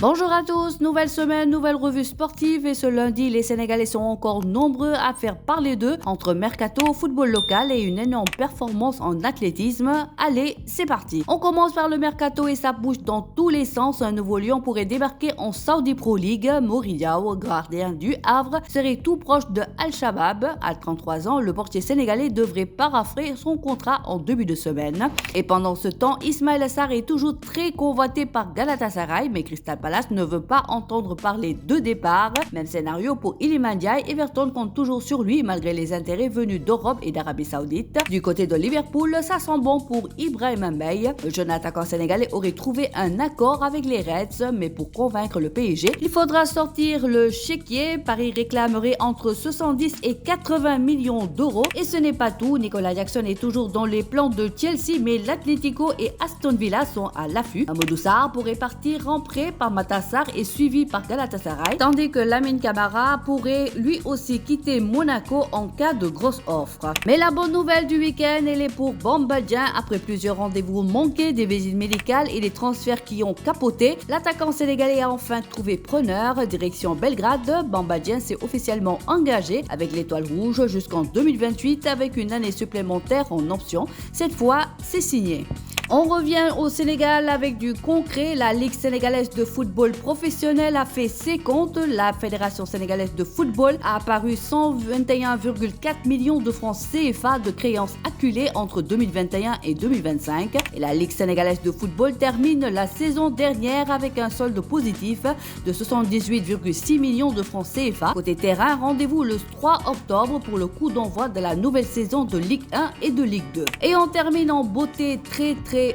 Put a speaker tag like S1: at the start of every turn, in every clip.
S1: Bonjour à tous, nouvelle semaine, nouvelle revue sportive et ce lundi, les Sénégalais sont encore nombreux à faire parler d'eux entre mercato, football local et une énorme performance en athlétisme. Allez, c'est parti. On commence par le mercato et ça bouge dans tous les sens. Un nouveau lion pourrait débarquer en Saudi Pro League. Moridiao, gardien du Havre, serait tout proche de Al-Shabaab. À 33 ans, le portier sénégalais devrait paraphrer son contrat en début de semaine. Et pendant ce temps, Ismaïla Sarr est toujours très convoité par Galatasaray, mais Crystal Palace ne veut pas entendre parler de départ. Même scénario pour Iliman Ndiaye, Everton compte toujours sur lui malgré les intérêts venus d'Europe et d'Arabie Saoudite. Du côté de Liverpool, ça sent bon pour Ibrahima Mbaye. Le jeune attaquant sénégalais aurait trouvé un accord avec les Reds, mais pour convaincre le PSG, il faudra sortir le chéquier. Paris réclamerait entre 70 et 80 millions d'euros. Et ce n'est pas tout, Nicolas Jackson est toujours dans les plans de Chelsea, mais l'Atlético et Aston Villa sont à l'affût. Amadou Sarr pourrait partir en prêt par Matassar et suivi par Galatasaray, tandis que Lamine Camara pourrait lui aussi quitter Monaco en cas de grosse offre. Mais la bonne nouvelle du week-end, elle est pour Bamba Dieng. Après plusieurs rendez-vous manqués, des visites médicales et des transferts qui ont capoté, l'attaquant sénégalais a enfin trouvé preneur. Direction Belgrade, Bamba Dieng s'est officiellement engagé avec l'Étoile Rouge jusqu'en 2028 avec une année supplémentaire en option. Cette fois, c'est signé. On revient au Sénégal avec du concret. La Ligue sénégalaise de football professionnel a fait ses comptes. La Fédération sénégalaise de football a apparu 121,4 millions de francs CFA de créances acculées entre 2021 et 2025. Et la Ligue sénégalaise de football termine la saison dernière avec un solde positif de 78,6 millions de francs CFA. Côté terrain, rendez-vous le 3 octobre pour le coup d'envoi de la nouvelle saison de Ligue 1 et de Ligue 2. Et on termine en beauté très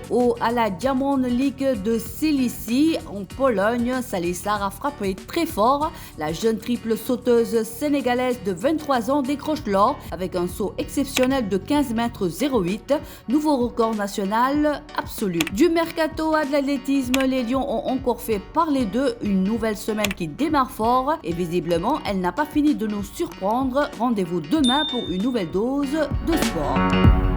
S1: haut à la Diamond League de Cilicie en Pologne. Salissar a frappé très fort. La jeune triple sauteuse sénégalaise de 23 ans décroche l'or avec un saut exceptionnel de 15 mètres 08, nouveau record national absolu. Du mercato à de l'athlétisme, les Lions ont encore fait parler d'eux. Une nouvelle semaine qui démarre fort et visiblement elle n'a pas fini de nous surprendre. Rendez-vous demain pour une nouvelle dose de sport.